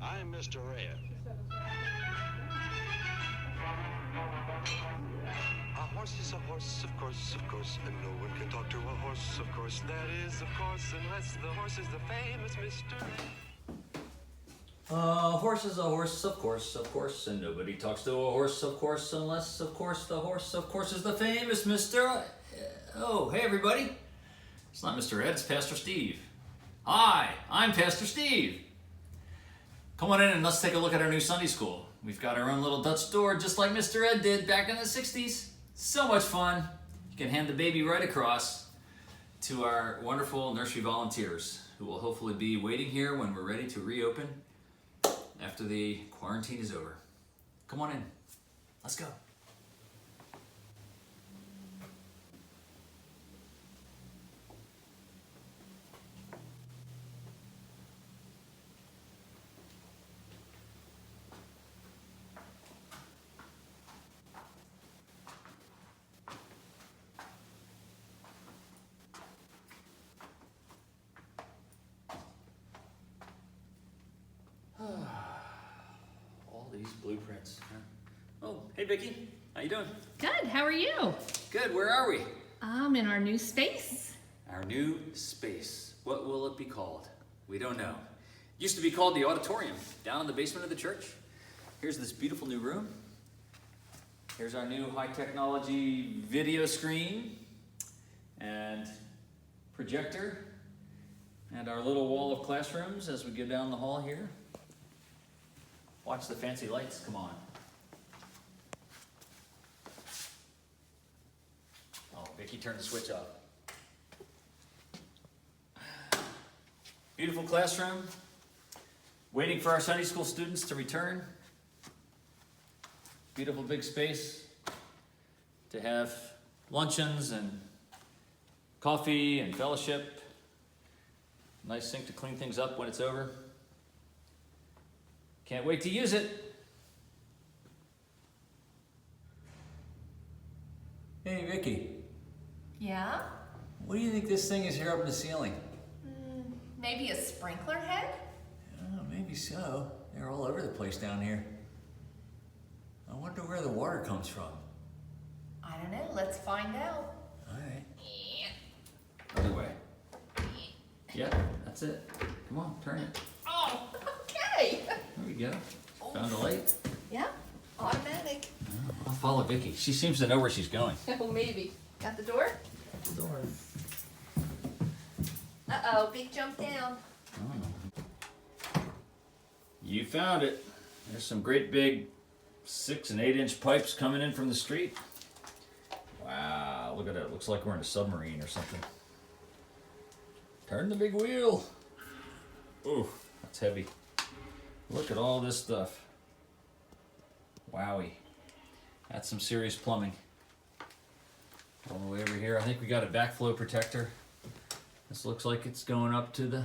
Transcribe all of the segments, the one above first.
I'm Mr. Red. A horse is a horse, of course, and no one can talk to a horse, of course. That is, of course, unless the horse is the famous Mr. Red. Horse is a horse, of course, and nobody talks to a horse, of course, unless, of course, the horse, of course, is the famous Mr. Oh, hey everybody. It's not Mr. Ed, it's Pastor Steve. Hi, I'm Pastor Steve. Come on in and let's take a look at our new Sunday school. We've got our own little Dutch door just like Mr. Ed did back in the 60s. So much fun. You can hand the baby right across to our wonderful nursery volunteers who will hopefully be waiting here when we're ready to reopen after the quarantine is over. Come on in. Let's go. All these blueprints. Oh, hey Vicki, how you doing? Good, how are you? Good, where are we? I'm in our new space. Our new space. What will it be called? We don't know. It used to be called the Auditorium, down in the basement of the church. Here's this beautiful new room. Here's our new high technology video screen and projector and our little wall of classrooms as we go down the hall here. Watch the fancy lights, come on. Oh, Vicki turned the switch off. Beautiful classroom. Waiting for our Sunday school students to return. Beautiful big space to have luncheons and coffee and fellowship. Nice sink to clean things up when it's over. Can't wait to use it. Hey, Vicki, Yeah? what do you think this thing is here up in the ceiling? Maybe a sprinkler head? Maybe so. They're all over the place down here. I wonder where the water comes from. I don't know, let's find out. All right. Other way. Yep, that's it. Come on, turn it. Oh, okay. There we go. Found a light. Yeah, automatic. I'll follow Vicki. She seems to know where she's going. Oh, maybe. Got the door? The door. Uh-oh, big jump down. You found it. There's some great big 6 and 8 inch pipes coming in from the street. Wow, look at that. Looks like we're in a submarine or something. Turn the big wheel. Ooh, that's heavy. Look at all this stuff. Wowie. That's some serious plumbing. All the way over here. I think we got a backflow protector. This looks like it's going up to the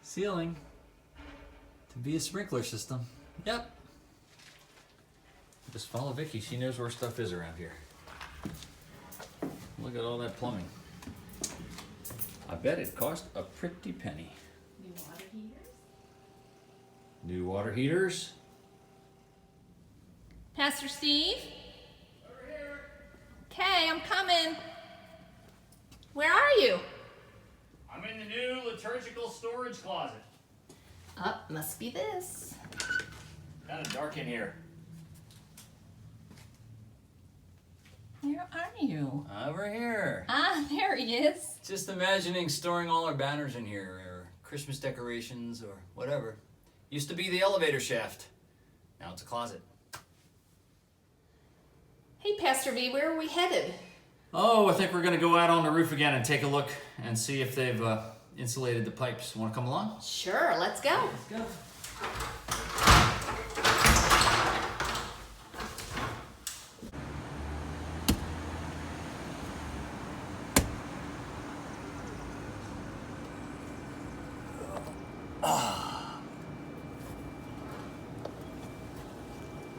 ceiling to be a sprinkler system. Yep. Just follow Vicki. She knows where stuff is around here. Look at all that plumbing. I bet it cost a pretty penny. New water heaters? New water heaters. Pastor Steve? Over here. Okay, I'm coming. Where are you? I'm in the new liturgical storage closet. Must be this. Kind of dark in here. Where are you? Over here. Ah, there he is. Just imagining storing all our banners in here, or Christmas decorations, or whatever. Used to be the elevator shaft. Now it's a closet. Hey, Pastor V, where are we headed? Oh, I think we're going to go out on the roof again and take a look and see if they've insulated the pipes. Want to come along? Sure, let's go. Let's go.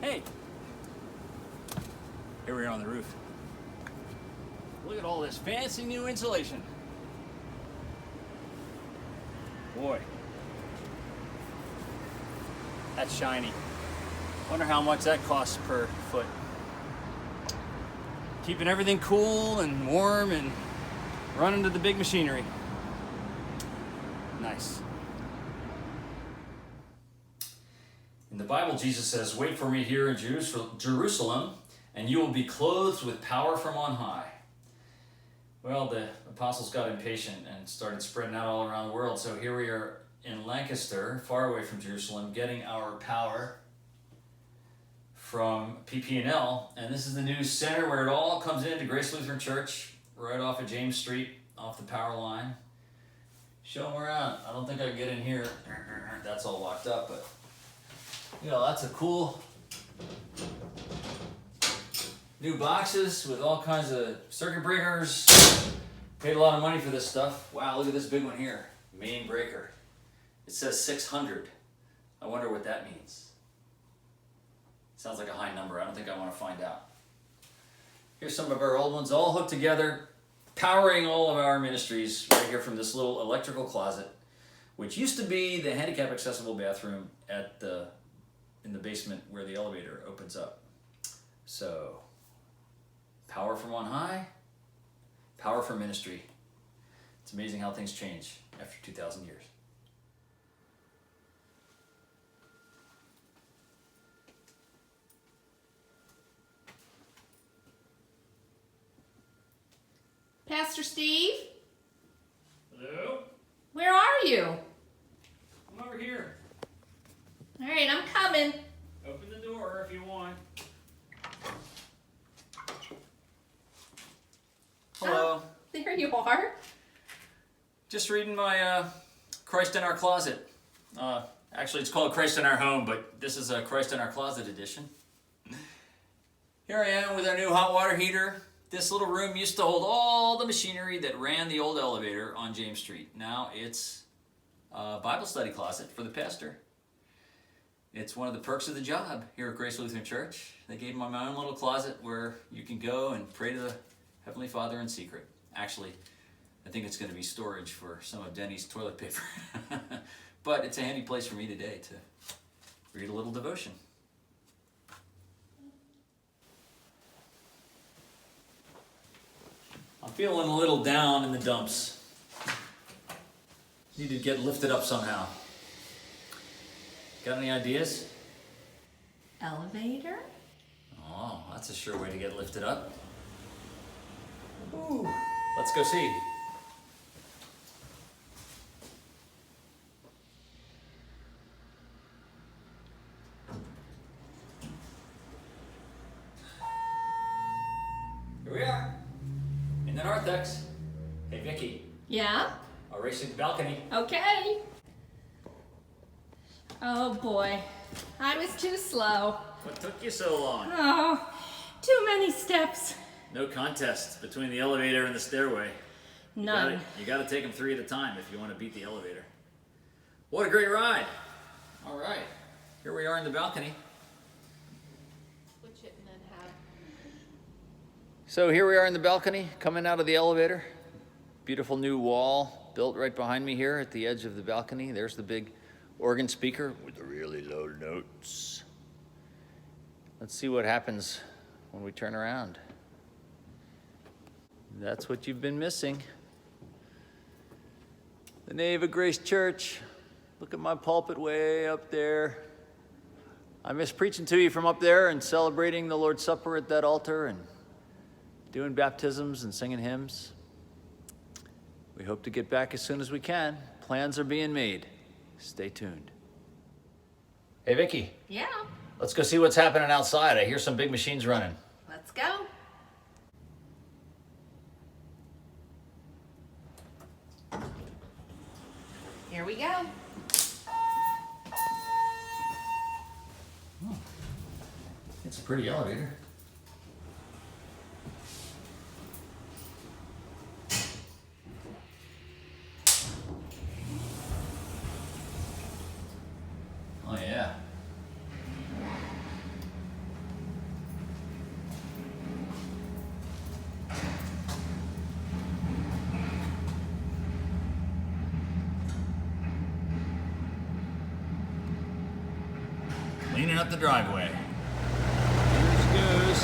Hey, here we are on the roof. Look at all this fancy new insulation. Boy, That's shiny. Wonder how much that costs per foot. Keeping everything cool and warm and running to the big machinery. Nice. In the Bible, Jesus says, "Wait for me here in Jerusalem, and you will be clothed with power from on high." Well, the apostles got impatient and started spreading out all around the world. So here we are in Lancaster, far away from Jerusalem, getting our power from PP&L. And this is the new center where it all comes into Grace Lutheran Church, right off of James Street, off the power line. Show them around. I don't think I can get in here. That's all locked up, but lots of cool new boxes with all kinds of circuit breakers. Paid a lot of money for this stuff. Wow, look at this big one here. Main breaker. It says 600. I wonder what that means. Sounds like a high number. I don't think I want to find out. Here's some of our old ones all hooked together, powering all of our ministries right here from this little electrical closet, which used to be the handicap accessible bathroom in the basement where the elevator opens up. So, power from on high, power for ministry. It's amazing how things change after 2,000 years. Pastor Steve? Hello? Where are you? I'm over here. All right, I'm coming. Open the door if you want. Hello. Oh, there you are. Just reading my Christ in Our Closet. Actually, it's called Christ in Our Home, but this is a Christ in Our Closet edition. Here I am with our new hot water heater. This little room used to hold all the machinery that ran the old elevator on James Street. Now it's a Bible study closet for the pastor. It's one of the perks of the job here at Grace Lutheran Church. They gave me my own little closet where you can go and pray to the Heavenly Father in secret. Actually, I think it's going to be storage for some of Denny's toilet paper. But it's a handy place for me today to read a little devotion. I'm feeling a little down in the dumps. Need to get lifted up somehow. Got any ideas? Elevator? Oh, that's a sure way to get lifted up. Ooh. Let's go see. Here we are. In the narthex. Hey, Vicki. Yeah? I'll race to the balcony. Okay. Oh boy, I was too slow. What took you so long? Oh, too many steps. No contest between the elevator and the stairway. None. You gotta take them 3 at a time if you want to beat the elevator. What a great ride. All right, here we are in the balcony. Switch it and then have... So here we are in the balcony, coming out of the elevator. Beautiful new wall built right behind me here at the edge of the balcony. There's the big organ speaker with the really low notes. Let's see what happens when we turn around. That's what you've been missing. The nave of Grace Church. Look at my pulpit way up there. I miss preaching to you from up there and celebrating the Lord's Supper at that altar and doing baptisms and singing hymns. We hope to get back as soon as we can. Plans are being made. Stay tuned. Hey, Vicki. Yeah, Let's go see what's happening outside. I hear some big machines running. let's go. Here we go. It's a pretty elevator. Oh, yeah. up the driveway. Here goes.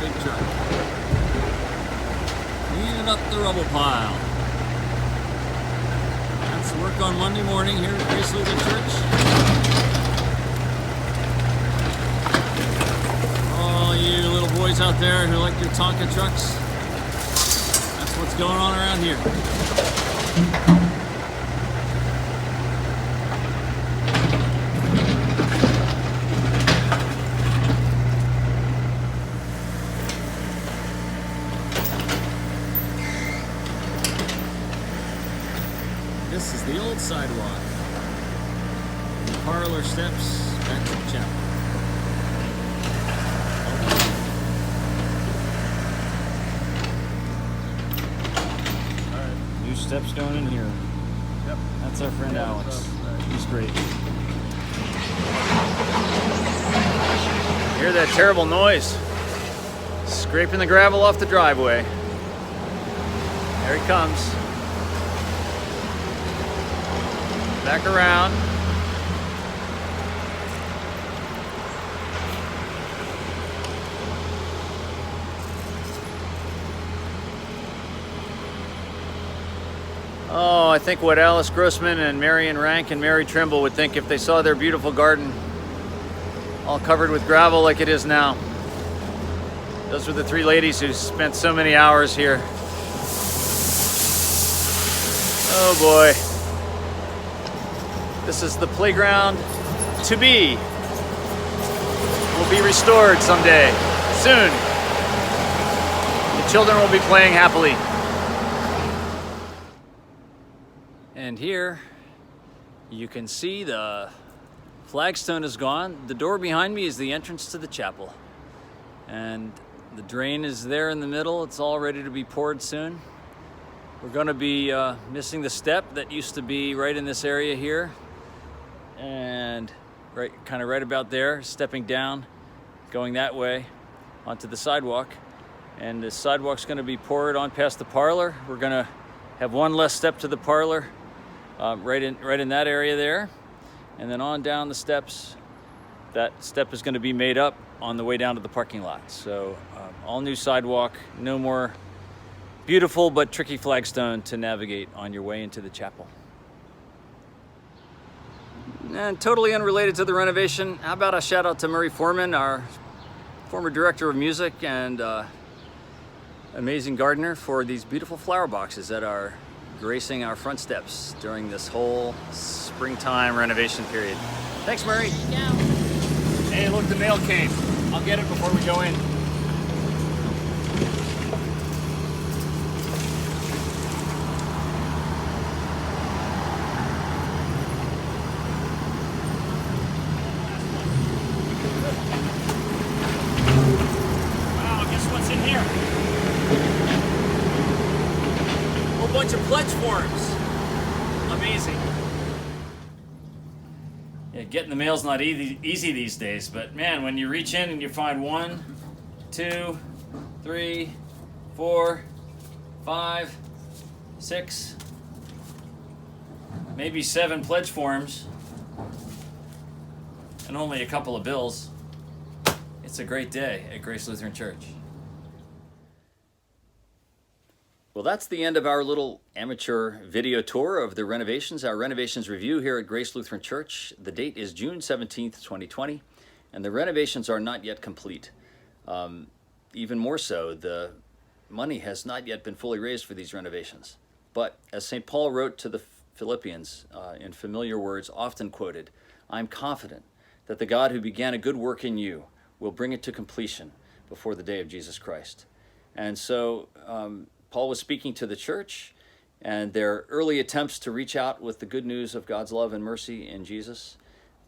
Big truck. Cleaning up the rubble pile. That's work on Monday morning here at Grace Lutheran Church. All you little boys out there who like your Tonka trucks, that's what's going on around here. This is the old sidewalk. The parlor steps back to the chapel. Alright, new steps going in here. Yep. That's our friend Alex. He's great. Hear that terrible noise? Scraping the gravel off the driveway. There he comes. Back around. Oh, I think what Alice Grossman and Marion Rank and Mary Trimble would think if they saw their beautiful garden all covered with gravel like it is now. Those were the three ladies who spent so many hours here. Oh boy. This is the playground to be. Will be restored someday, soon. The children will be playing happily. And here you can see the flagstone is gone. The door behind me is the entrance to the chapel. And the drain is there in the middle. It's all ready to be poured soon. We're going to be missing the step that used to be right in this area here. And kind of right about there, stepping down, going that way onto the sidewalk. And the sidewalk's going to be poured on past the parlor. We're going to have one less step to the parlor, right in that area there, and then on down the steps. That step is going to be made up on the way down to the parking lot. So all new sidewalk, no more beautiful but tricky flagstone to navigate on your way into the chapel. And totally unrelated to the renovation, how about a shout out to Murray Foreman, our former director of music and amazing gardener, for these beautiful flower boxes that are gracing our front steps during this whole springtime renovation period. Thanks, Murray. Yeah. Hey, look, the mail came. I'll get it before we go in. Bunch of pledge forms. Amazing. Yeah, getting the mail's not easy these days, but man, when you reach in and you find 1, 2, 3, 4, 5, 6, maybe 7 pledge forms and only a couple of bills, it's a great day at Grace Lutheran Church. Well, that's the end of our little amateur video tour of the renovations, our Renovations Revue here at Grace Lutheran Church. The date is June 17th, 2020, and the renovations are not yet complete. Even more so, the money has not yet been fully raised for these renovations. But as St. Paul wrote to the Philippians in familiar words often quoted, "I'm confident that the God who began a good work in you will bring it to completion before the day of Jesus Christ." And so, Paul was speaking to the church and their early attempts to reach out with the good news of God's love and mercy in Jesus.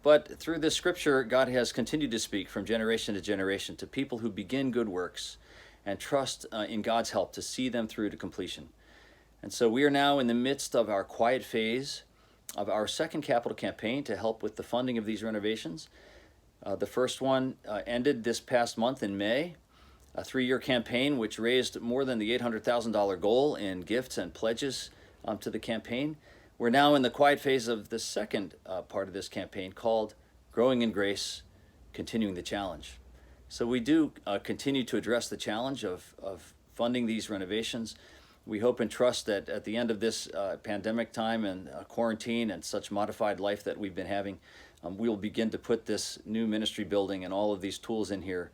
But through this scripture, God has continued to speak from generation to generation to people who begin good works and trust in God's help to see them through to completion. And so we are now in the midst of our quiet phase of our second capital campaign to help with the funding of these renovations. The first one ended this past month in May. A 3-year campaign which raised more than the $800,000 goal in gifts and pledges to the campaign. We're now in the quiet phase of the second part of this campaign called growing in grace, continuing the challenge. So we do continue to address the challenge of funding these renovations. We hope and trust that at the end of this pandemic time and quarantine and such modified life that we've been having, we will begin to put this new ministry building and all of these tools in here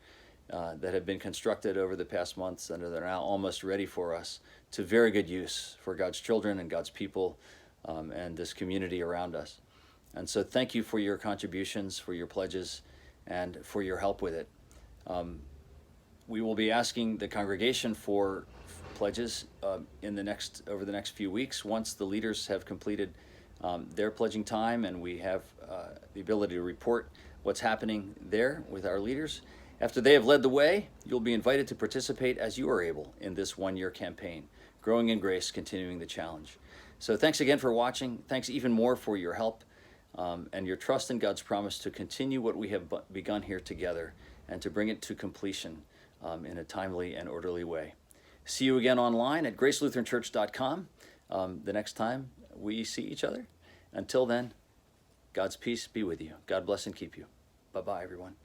that have been constructed over the past months and that are now almost ready for us to very good use for God's children and God's people and this community around us. And so thank you for your contributions, for your pledges, and for your help with it. We will be asking the congregation for pledges over the next few weeks once the leaders have completed their pledging time and we have the ability to report what's happening there with our leaders. After they have led the way, you'll be invited to participate as you are able in this one-year campaign, Growing in Grace, Continuing the Challenge. So thanks again for watching. Thanks even more for your help and your trust in God's promise to continue what we have begun here together and to bring it to completion in a timely and orderly way. See you again online at gracelutheranchurch.com the next time we see each other. Until then, God's peace be with you. God bless and keep you. Bye-bye, everyone.